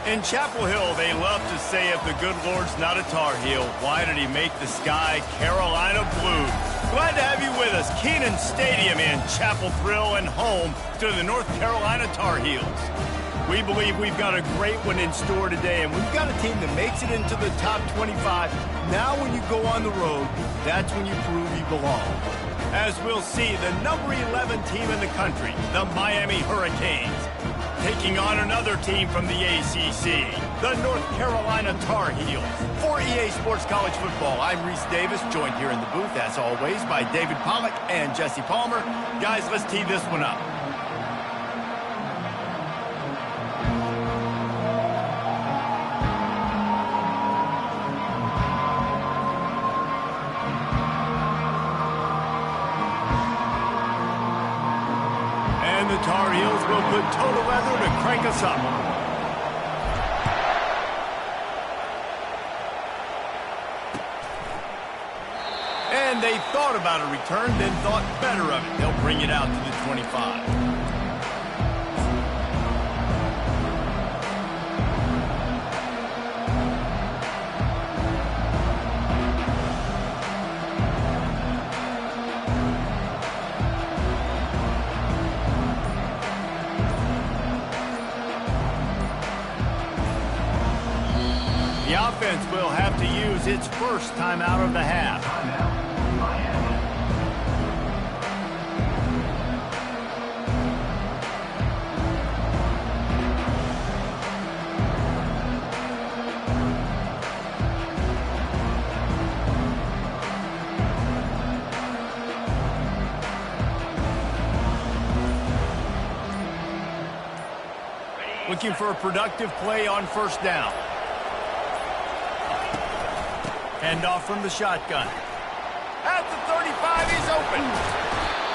In Chapel Hill, they love to say if the good Lord's not a Tar Heel, why did he make the sky Carolina blue? Glad to have you with us. Kenan Stadium in Chapel Thrill and home to the North Carolina Tar Heels. We believe we've got a great one in store today, and we've got a team that makes it into the top 25. Now when you go on the road, that's when you prove you belong. As we'll see, the number 11 team in the country, the Miami Hurricanes, taking on another team from the ACC, the North Carolina Tar Heels. For EA Sports College Football, I'm Reese Davis, joined here in the booth, as always, by David Pollack and Jesse Palmer. Guys, let's tee this one up. The Tar Heels will put total leather to crank us up. And they thought about a return, then thought better of it. They'll bring it out to the 25. The offense will have to use its first timeout of the half. Looking for a productive play on first down. Hand off from the shotgun. At the 35, he's open.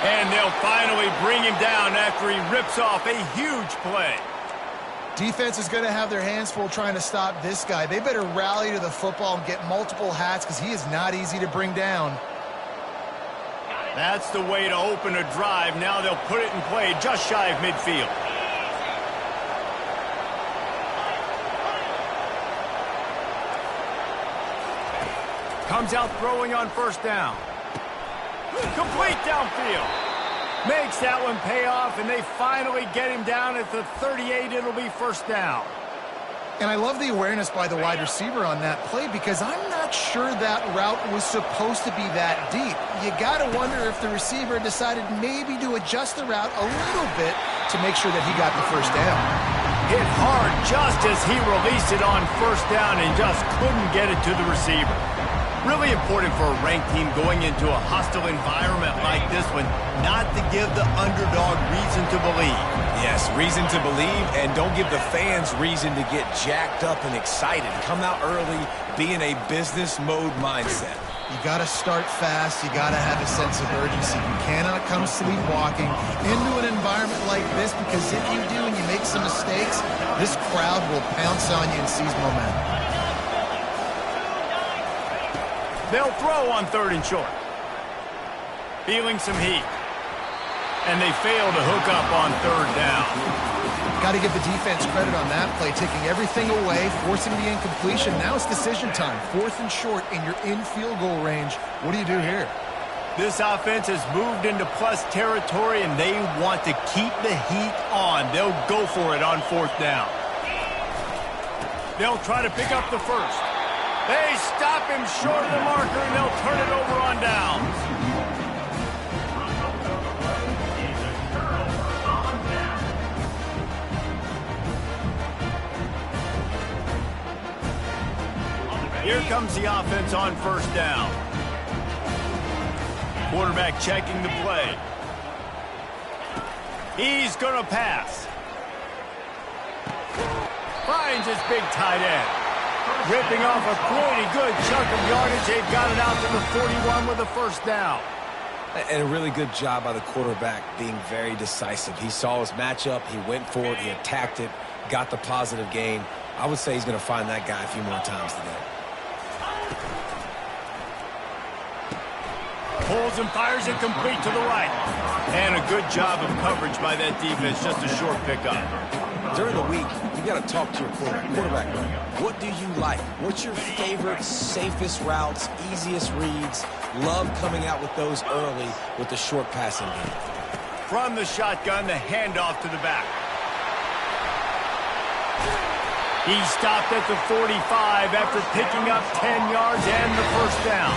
And they'll finally bring him down after he rips off a huge play. Defense is going to have their hands full trying to stop this guy. They better rally to the football and get multiple hats because he is not easy to bring down. That's the way to open a drive. Now they'll put it in play just shy of midfield. Comes out throwing on first down. Complete downfield. Makes that one pay off, and they finally get him down at the 38. It'll be first down. And I love the awareness by the wide receiver on that play because I'm not sure that route was supposed to be that deep. You got to wonder if the receiver decided maybe to adjust the route a little bit to make sure that he got the first down. Hit hard just as he released it on first down and just couldn't get it to the receiver. Really important for a ranked team going into a hostile environment like this one, not to give the underdog reason to believe. Yes, reason to believe, and don't give the fans reason to get jacked up and excited. Come out early, be in a business mode mindset. You got to start fast. You got to have a sense of urgency. You cannot come sleepwalking into an environment like this because if you do and you make some mistakes, this crowd will pounce on you and seize momentum. They'll throw on third and short. Feeling some heat. And they fail to hook up on third down. Got to give the defense credit on that play, taking everything away, forcing the incompletion. Now it's decision time. Fourth and short, and you're in field goal range. What do you do here? This offense has moved into plus territory, and they want to keep the heat on. They'll go for it on fourth down. They'll try to pick up the first. They stop him short of the marker, and they'll turn it over on downs. Here comes the offense on first down. Quarterback checking the play. He's going to pass. Finds his big tight end. Ripping off a pretty good chunk of yardage. They've got it out to the 41 with a first down. And a really good job by the quarterback being very decisive. He saw his matchup. He went for it. He attacked it. Got the positive gain. I would say he's going to find that guy a few more times today. Pulls and fires it complete to the right. And a good job of coverage by that defense. Just a short pickup. During the week, you got to talk to your quarterback. Quarterback, what do you like? What's your favorite, safest routes, easiest reads? Love coming out with those early with the short passing game. From the shotgun, the handoff to the back. He stopped at the 45 after picking up 10 yards and the first down.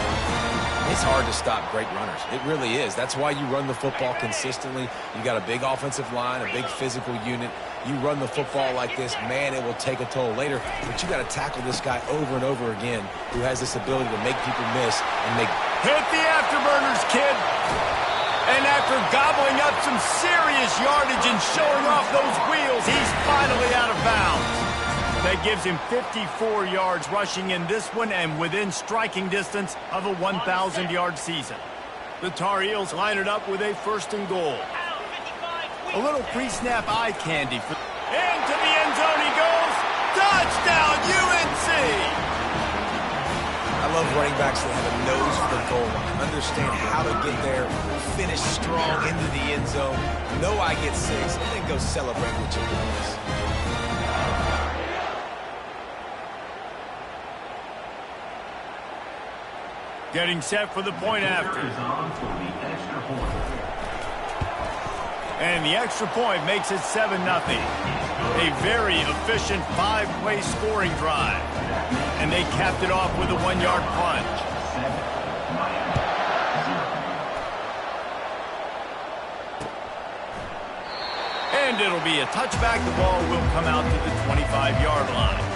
It's hard to stop great runners. It really is. That's why you run the football consistently. You got a big offensive line, a big physical unit. You run the football like this, man, it will take a toll later. But you got to tackle this guy over and over again who has this ability to make people miss and make... Hit the afterburners, kid. And after gobbling up some serious yardage and showing off those wheels, he's finally out of bounds. That gives him 54 yards rushing in this one and within striking distance of a 1,000-yard season. The Tar Heels line it up with a 1st and goal. A little pre-snap eye candy. Into the end zone he goes. Touchdown, UNC! I love running backs that have a nose for the goal line. Understand how to get there, finish strong into the end zone, know I get 6, and then go celebrate with your boys. Getting set for the point after. And the extra point makes it 7-0. A very efficient 5-play scoring drive. And they capped it off with a 1-yard plunge. And it'll be a touchback. The ball will come out to the 25-yard line.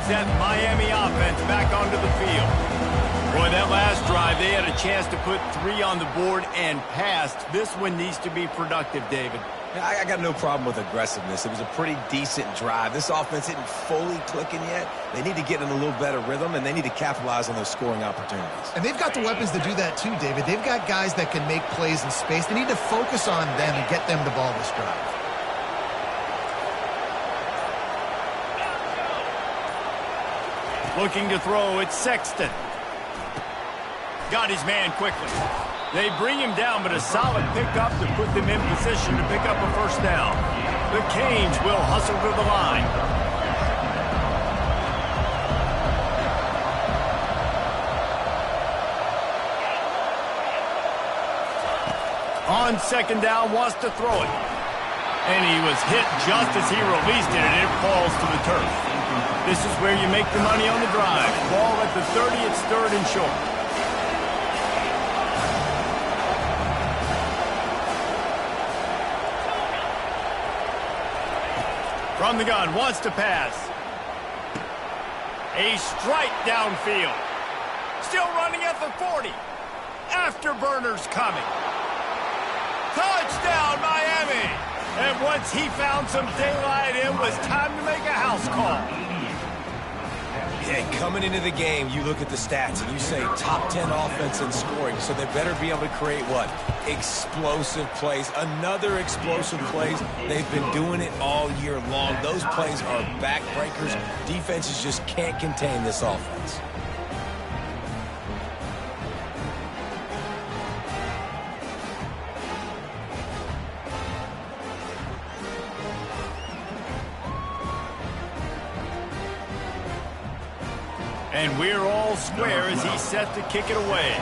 That Miami offense back onto the field. Boy, that last drive, they had a chance to put 3 on the board and passed. This one needs to be productive, David. I got no problem with aggressiveness. It was a pretty decent drive. This offense isn't fully clicking yet. They need to get in a little better rhythm, and they need to capitalize on those scoring opportunities. And they've got the weapons to do that too, David. They've got guys that can make plays in space. They need to focus on them and get them the ball this drive. Looking to throw, it's Sexton. Got his man quickly. They bring him down, but a solid pickup to put them in position to pick up a 1st down. The Canes will hustle to the line. On 2nd down, wants to throw it. And he was hit just as he released it, and it falls to the turf. This is where you make the money on the drive. Ball at the 30, it's 3rd and short. From the gun, wants to pass. A strike downfield. Still running at the 40. Afterburners coming. Touchdown, Miami! And once he found some daylight, it was time to make a house call. Yeah, coming into the game, you look at the stats and you say top 10 offense in scoring, so they better be able to create what? Explosive plays. Another explosive plays. They've been doing it all year long. Those plays are backbreakers. Defenses just can't contain this offense. And we're all square as he's set to kick it away.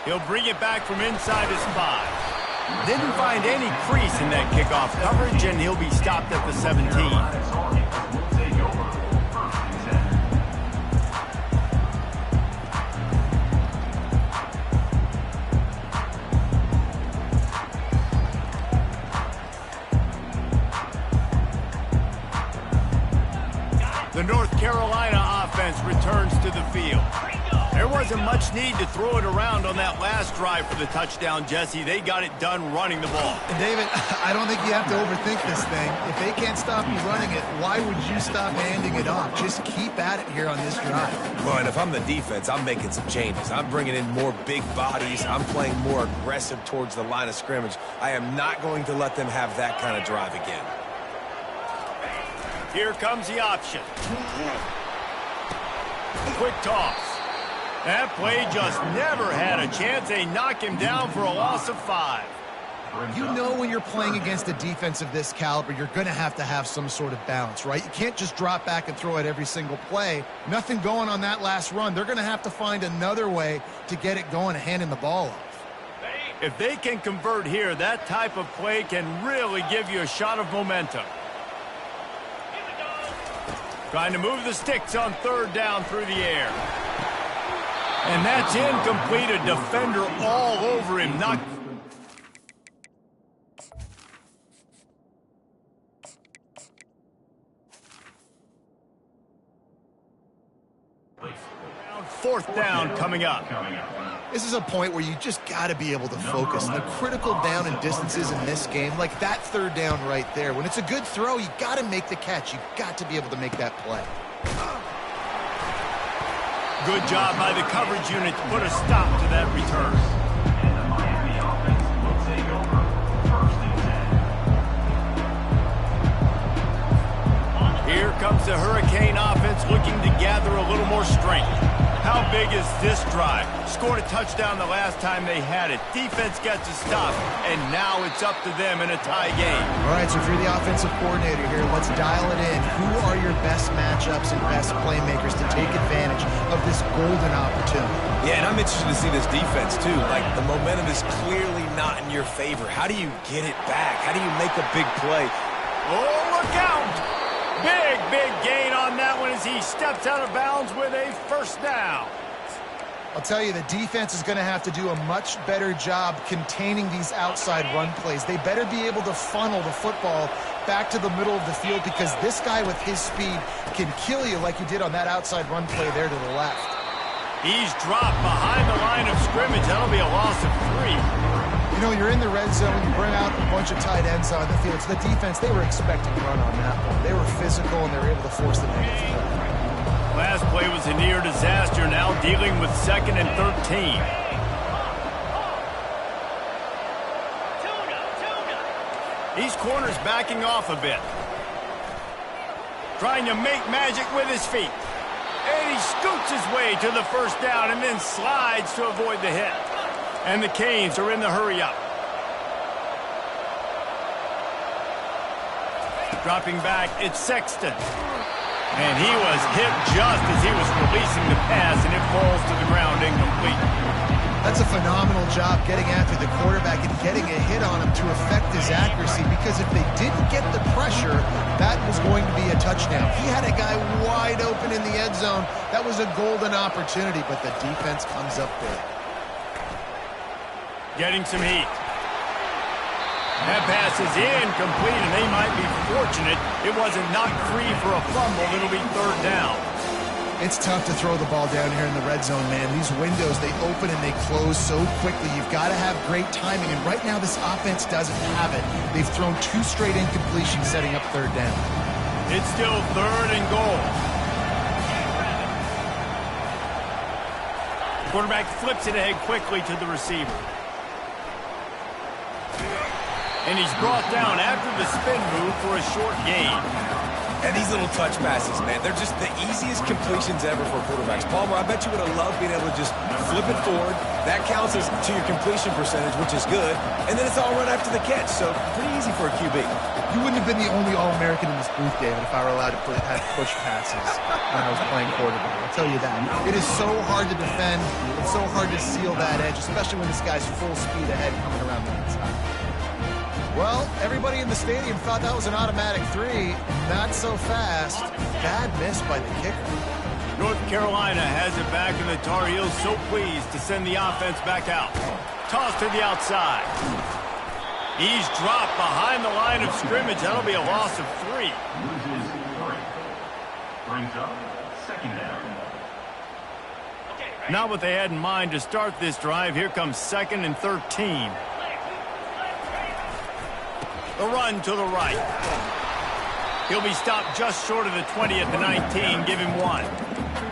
He'll bring it back from inside his 5. Didn't find any crease in that kickoff coverage, and he'll be stopped at the 17. The North Carolina offense returns to the field. There wasn't much need to throw it around on that last drive for the touchdown, Jesse. They got it done running the ball. And David, I don't think you have to overthink this thing. If they can't stop you running it, why would you stop handing it off? Just keep at it here on this drive. Well, and if I'm the defense, I'm making some changes. I'm bringing in more big bodies. I'm playing more aggressive towards the line of scrimmage. I am not going to let them have that kind of drive again. Here comes the option. Quick toss. That play just never had a chance. They knock him down for a loss of 5. You know when you're playing against a defense of this caliber, you're going to have some sort of balance, right? You can't just drop back and throw it every single play. Nothing going on that last run. They're going to have to find another way to get it going and handing the ball off. If they can convert here, that type of play can really give you a shot of momentum. Trying to move the sticks on 3rd down through the air. And that's incomplete. A defender all over him. Not. Fourth down coming up. This is a point where you just got to be able to focus. The critical down and distances in this game, like that 3rd down right there. When it's a good throw, you got to make the catch. You got to be able to make that play. Good job by the coverage unit to put a stop to that return. Here comes the Hurricane offense looking to gather a little more strength. How big is this drive? Scored a touchdown the last time they had it. Defense gets a stop, and now it's up to them in a tie game. All right, so if you're the offensive coordinator here, let's dial it in. Who are your best matchups and best playmakers to take advantage of this golden opportunity? Yeah, and I'm interested to see this defense, too. Like, the momentum is clearly not in your favor. How do you get it back? How do you make a big play? Oh, look out! Big gain on that one as he steps out of bounds with a 1st down. I'll tell you, the defense is going to have to do a much better job containing these outside run plays. They better be able to funnel the football back to the middle of the field because this guy with his speed can kill you like he did on that outside run play there to the left. He's dropped behind the line of scrimmage. That'll be a loss of 3. You know, you're in the red zone, you bring out a bunch of tight ends on the field. So the defense, they were expecting to run on that one. They were physical, and they were able to force the negative play. Last play was a near disaster, now dealing with 2nd and 13. These corners backing off a bit. Trying to make magic with his feet. And he scoots his way to the 1st down and then slides to avoid the hit. And the Canes are in the hurry-up. Dropping back, it's Sexton. And he was hit just as he was releasing the pass, and it falls to the ground incomplete. That's a phenomenal job getting after the quarterback and getting a hit on him to affect his accuracy, because if they didn't get the pressure, that was going to be a touchdown. He had a guy wide open in the end zone. That was a golden opportunity, but the defense comes up big. Getting some heat. That pass is incomplete, and they might be fortunate it wasn't knocked free for a fumble. It'll be 3rd down. It's tough to throw the ball down here in the red zone, man. These windows, they open and they close so quickly. You've got to have great timing, and right now this offense doesn't have it. They've thrown 2 straight incompletions setting up 3rd down. It's still 3rd and goal. The quarterback flips it ahead quickly to the receiver. And he's brought down after the spin move for a short gain. And these little touch passes, man, they're just the easiest completions ever for quarterbacks. Palmer, I bet you would have loved being able to just flip it forward. That counts as to your completion percentage, which is good. And then it's all run after the catch, so pretty easy for a QB. You wouldn't have been the only All-American in this booth, David, if I were allowed to have push passes when I was playing quarterback. I'll tell you that. It is so hard to defend. It's so hard to seal that edge, especially when this guy's full speed ahead coming around the inside. Well, everybody in the stadium thought that was an automatic 3. Not so fast. Bad miss by the kicker. North Carolina has it back, and the Tar Heels so pleased to send the offense back out. Toss to the outside. He's dropped behind the line of scrimmage. That'll be a loss of 3. Brings up 2nd down. Okay, Not what they had in mind to start this drive. Here comes 2nd and 13. The run to the right. He'll be stopped just short of the 20 at the 19. Give him 1.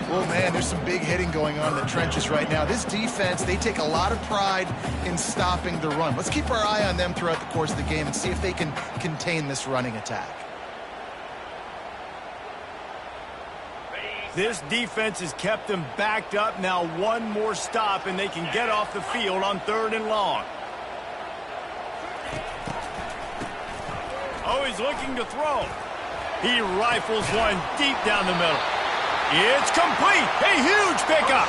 Oh, man, there's some big hitting going on in the trenches right now. This defense, they take a lot of pride in stopping the run. Let's keep our eye on them throughout the course of the game and see if they can contain this running attack. This defense has kept them backed up. Now one more stop, and they can get off the field on 3rd and long. Oh, he's looking to throw. He rifles one deep down the middle. It's complete. A huge pickup.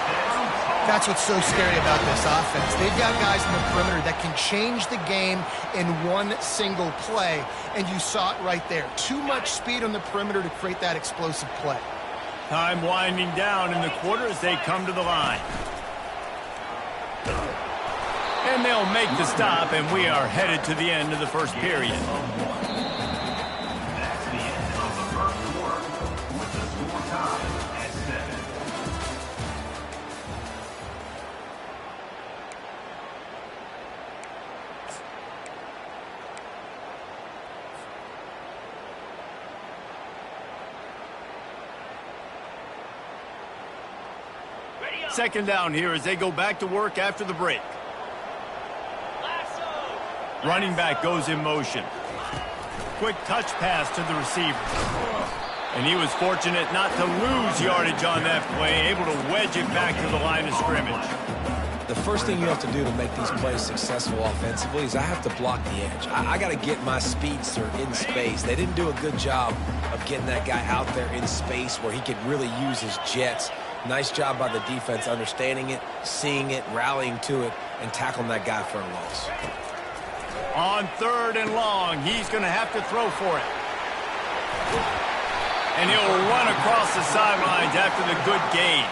That's what's so scary about this offense. They've got guys in the perimeter that can change the game in one single play, and you saw it right there. Too much speed on the perimeter to create that explosive play. Time winding down in the quarter as they come to the line. And they'll make the stop, and we are headed to the end of the first period. Second down here as they go back to work after the break. Running back goes in motion. Quick touch pass to the receiver. And he was fortunate not to lose yardage on that play, able to wedge it back to the line of scrimmage. The first thing you have to do to make these plays successful offensively is I have to block the edge. I got to get my speedster in space. They didn't do a good job of getting that guy out there in space where he could really use his jets. Nice job by the defense understanding it, seeing it, rallying to it, and tackling that guy for a loss. On 3rd and long, he's going to have to throw for it. And he'll run across the sidelines after the good gain.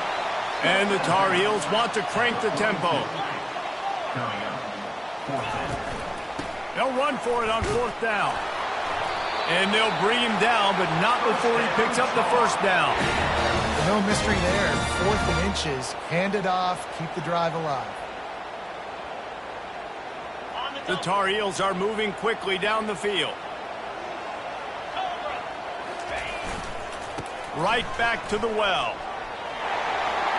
And the Tar Heels want to crank the tempo. They'll run for it on 4th down. And they'll bring him down, but not before he picks up the first down. No mystery there. 4th and inches. Hand it off. Keep the drive alive. The Tar Heels are moving quickly down the field. Right back to the well.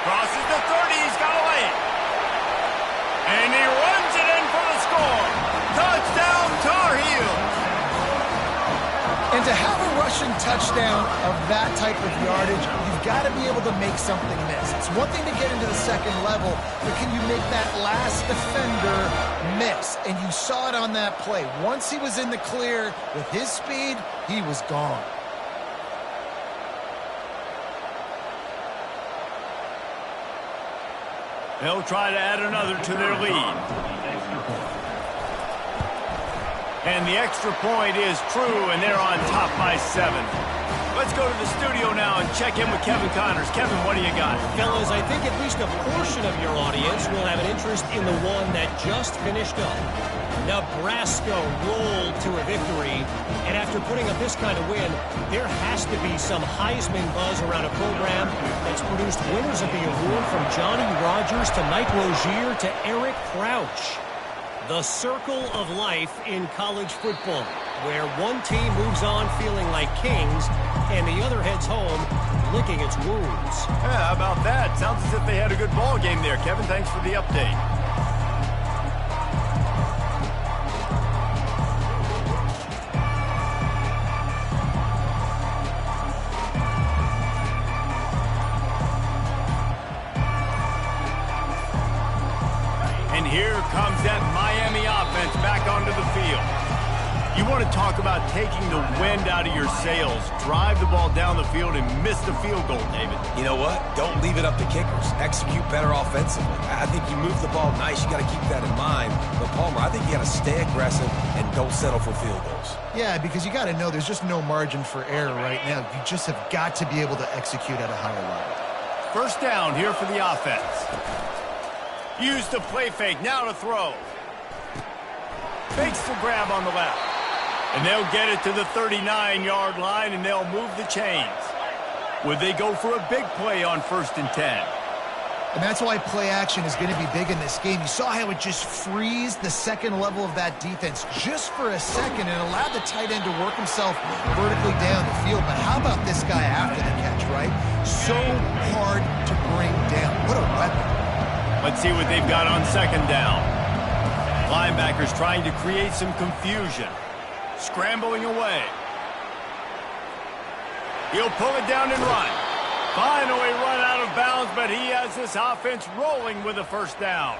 Crosses the 30. He's got away. And he runs it in for the score. Touchdown, Tar Heels. And to have a rushing touchdown of that type of yardage, you've got to be able to make something miss. It's one thing to get into the second level, but can you make that last defender miss? And you saw it on that play. Once he was in the clear with his speed, he was gone. They'll try to add another to their lead. And the extra point is true, and they're on top by 7. Let's go to the studio now and check in with Kevin Connors. Kevin, what do you got? Fellas, I think at least a portion of your audience will have an interest in the one that just finished up. Nebraska rolled to a victory, and after putting up this kind of win, there has to be some Heisman buzz around a program that's produced winners of the award from Johnny Rodgers to Mike Rozier to Eric Crouch. The circle of life in college football, where one team moves on feeling like kings and the other heads home licking its wounds. Yeah, how about that? Sounds as if they had a good ball game there. Kevin, thanks for the update. Here comes that Miami offense back onto the field. You want to talk about taking the wind out of your sails. Drive the ball down the field and miss the field goal, David. You know what? Don't leave it up to kickers. Execute better offensively. I think you move the ball nice. You got to keep that in mind. But, Palmer, I think you got to stay aggressive and don't settle for field goals. Yeah, because you got to know there's just no margin for error right now. You just have got to be able to execute at a higher level. First down here for the offense. Use the play fake, now to throw. Fakes the grab on the left. And they'll get it to the 39-yard line, and they'll move the chains. Would they go for a big play on 1st and 10? And that's why play action is going to be big in this game. You saw how it just frees the second level of that defense just for a second and allowed the tight end to work himself vertically down the field. But how about this guy after the catch, right? So hard to bring down. What a weapon. Let's see what they've got on second down. Linebackers trying to create some confusion. Scrambling away. He'll pull it down and run. Finally run out of bounds, but he has this offense rolling with a first down.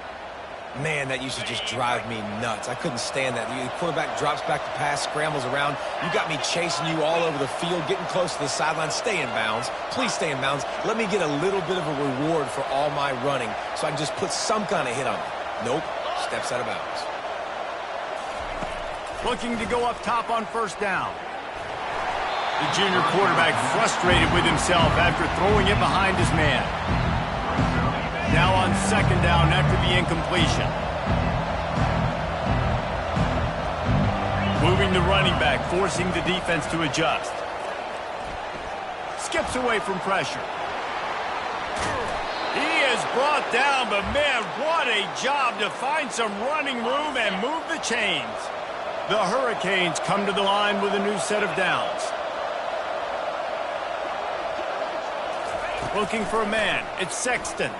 Man, that used to just drive me nuts. I couldn't stand that. The quarterback drops back to pass, scrambles around. You got me chasing you all over the field, getting close to the sideline. Stay in bounds. Please stay in bounds. Let me get a little bit of a reward for all my running so I can just put some kind of hit on you. Nope. Steps out of bounds. Looking to go up top on first down. The junior quarterback frustrated with himself after throwing it behind his man. Now on second down after the incompletion. Moving the running back, forcing the defense to adjust. Skips away from pressure. He is brought down, but man, what a job to find some running room and move the chains. The Hurricanes come to the line with a new set of downs. Looking for a man. It's Sexton.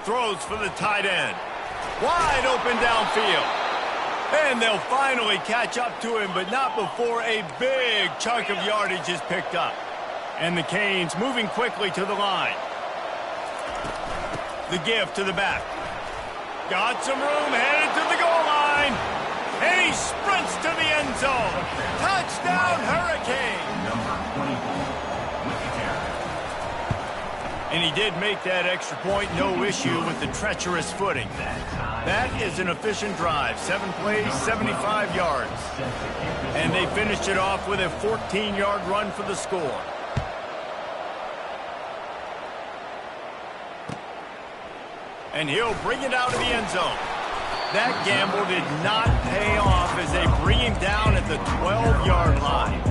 Throws for the tight end. Wide open downfield. And they'll finally catch up to him, but not before a big chunk of yardage is picked up. And the Canes moving quickly to the line. The give to the back. Got some room, headed to the goal line. And he sprints to the end zone. Touchdown, Hurricane. And he did make that extra point, no issue with the treacherous footing. That is an efficient drive. 7 plays, 75 yards. And they finished it off with a 14-yard run for the score. And he'll bring it out of the end zone. That gamble did not pay off as they bring him down at the 12-yard line.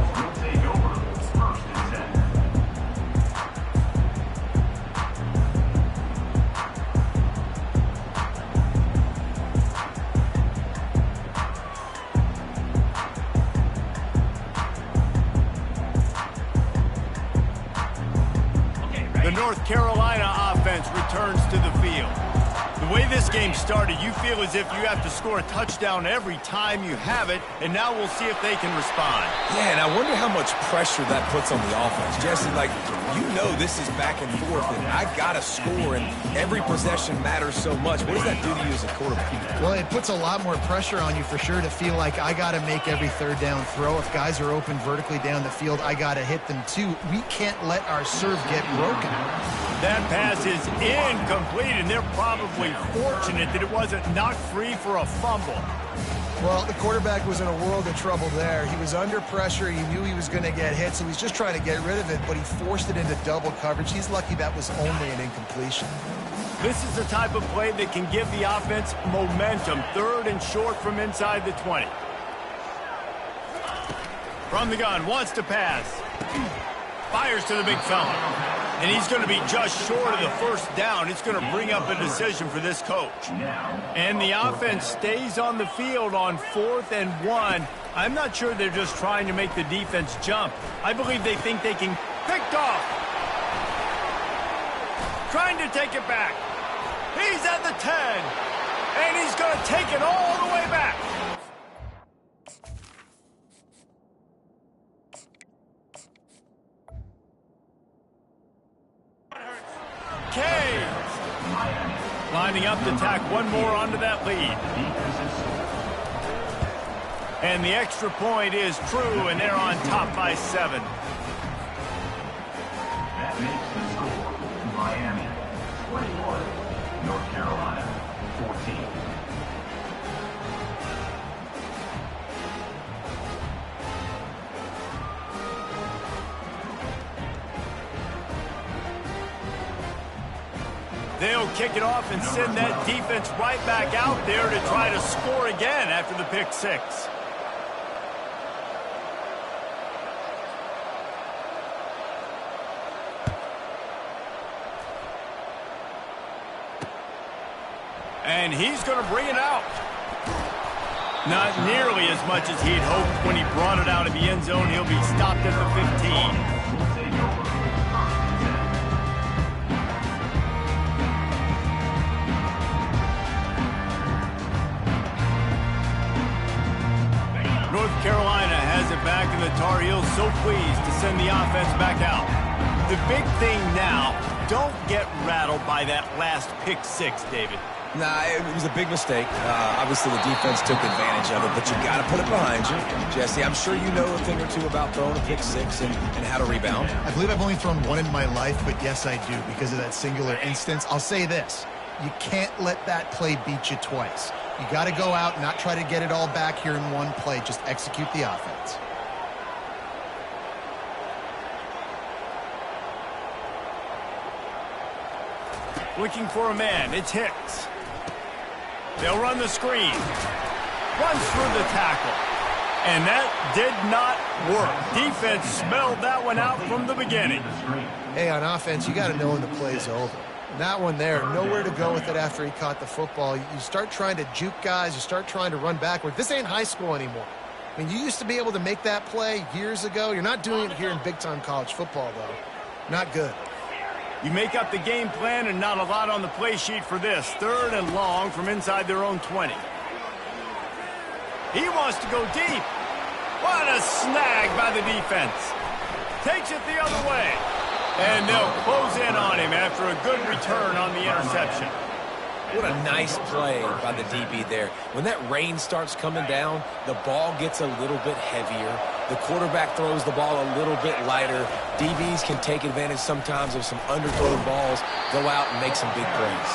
The North Carolina offense returns to the field. The way this game started, you feel as if you have to score a touchdown every time you have it, and now we'll see if they can respond. Yeah, and I wonder how much pressure that puts on the offense. Jesse, like, you know this is back and forth, and I got to score, and every possession matters so much. What does that do to you as a quarterback? Well, it puts a lot more pressure on you for sure to feel like I got to make every third down throw. If guys are open vertically down the field, I got to hit them too. We can't let our serve get broken. That pass is incomplete, and they're probably fortunate that it wasn't knocked free for a fumble. Well, the quarterback was in a world of trouble there. He was under pressure. He knew he was going to get hit, so he's just trying to get rid of it, but he forced it into double coverage. He's lucky that was only an incompletion. This is the type of play that can give the offense momentum. Third and short from inside the 20. From the gun, wants to pass. Fires to the big fella. And he's going to be just short of the first down. It's going to bring up a decision for this coach. And the offense stays on the field on 4th and 1. I'm not sure they're just trying to make the defense jump. I believe they think they can pick off. Trying to take it back. He's at the 10. And he's going to take it all the way back. Canes lining up to tack one more onto that lead. And the extra point is true, and they're on top by 7. That makes the score Miami 21, North Carolina 14. They'll kick it off and send that defense right back out there to try to score again after the pick 6. And he's going to bring it out. Not nearly as much as he'd hoped when he brought it out of the end zone. He'll be stopped at the 15. North Carolina has it back, and the Tar Heels so pleased to send the offense back out. The big thing now, don't get rattled by that last pick six, David. Nah, it was a big mistake. Obviously, the defense took advantage of it, but you got to put it behind you. Jesse, I'm sure you know a thing or two about throwing a pick six and how to rebound. I believe I've only thrown one in my life, but yes, I do because of that singular instance. I'll say this. You can't let that play beat you twice. You got to go out and not try to get it all back here in one play. Just execute the offense. Looking for a man. It's Hicks. They'll run the screen. Runs through the tackle. And that did not work. Defense smelled that one out from the beginning. Hey, on offense, you got to know when the play's over. And that one there, nowhere to go with it after he caught the football. You start trying to juke guys. You start trying to run backward. This ain't high school anymore. I mean, you used to be able to make that play years ago. You're not doing it here in big-time college football, though. Not good. You make up the game plan and not a lot on the play sheet for this. 3rd and long from inside their own 20. He wants to go deep. What a snag by the defense. Takes it the other way. And they'll close in on him after a good return on the interception. What a nice play by the DB there. When that rain starts coming down, the ball gets a little bit heavier. The quarterback throws the ball a little bit lighter. DBs can take advantage sometimes of some underthrown balls, go out and make some big plays.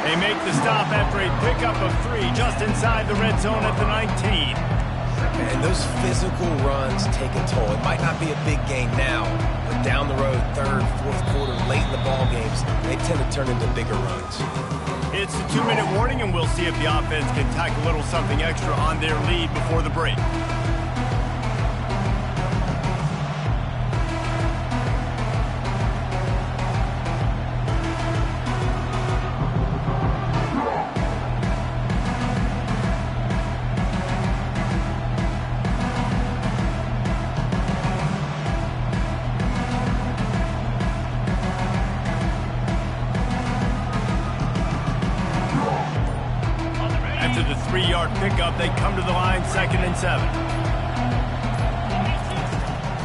They make the stop after a pickup of 3 just inside the red zone at the 19. And those physical runs take a toll. It might not be a big game now, but down the road, 3rd, 4th quarter, late in the ball games, they tend to turn into bigger runs. It's a 2-minute warning, and we'll see if the offense can tack a little something extra on their lead before the break. After the 3-yard pickup, they come to the line 2nd and 7.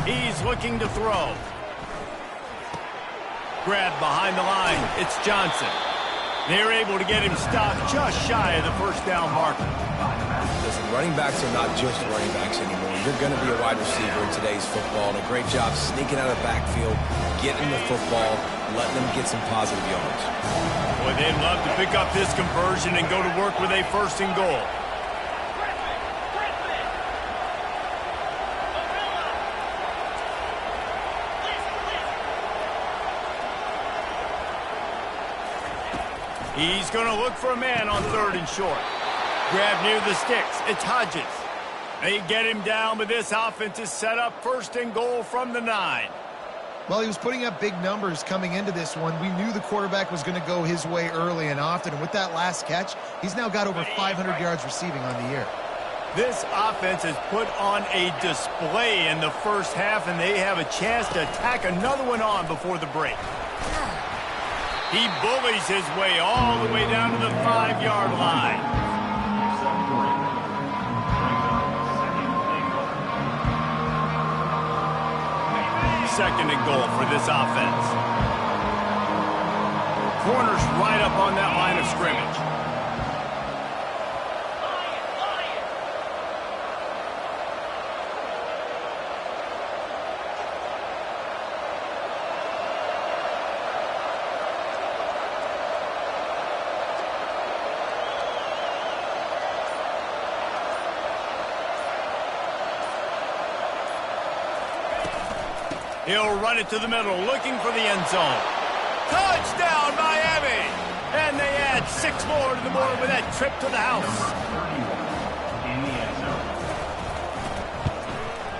He's looking to throw. Grabbed behind the line. It's Johnson. They're able to get him stopped just shy of the first down marker. Listen, running backs are not just running backs anymore. You're going to be a wide receiver in today's football, and a great job sneaking out of the backfield, getting the football, letting them get some positive yards. Boy, they'd love to pick up this conversion and go to work with a 1st and goal. He's going to look for a man on 3rd and short. Grab near the sticks. It's Hodges. They get him down, but this offense is set up 1st and goal from the 9. Well, he was putting up big numbers coming into this one. We knew the quarterback was going to go his way early and often. And with that last catch, he's now got over 500 yards receiving on the year. This offense has put on a display in the first half, and they have a chance to tack another one on before the break. He bullies his way all the way down to the 5-yard line. Second and goal for this offense. Corners right up on that line of scrimmage. He'll run it to the middle, looking for the end zone. Touchdown, Miami! And they add 6 more to the board with that trip to the house.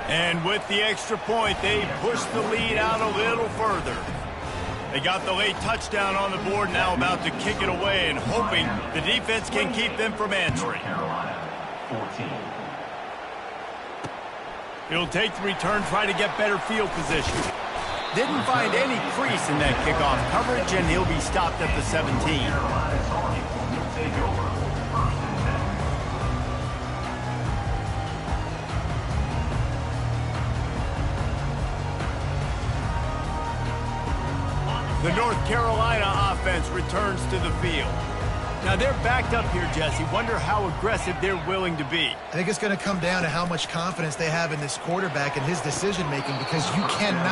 And with the extra point, they push the lead out a little further. They got the late touchdown on the board, now about to kick it away and hoping the defense can keep them from answering. Carolina, 14. He'll take the return, try to get better field position. Didn't find any crease in that kickoff coverage, and he'll be stopped at the 17. Carolina's Army will take over. First and 10. The North Carolina offense returns to the field. Now they're backed up here, Jesse. Wonder how aggressive they're willing to be. I think it's going to come down to how much confidence they have in this quarterback and his decision-making, because you cannot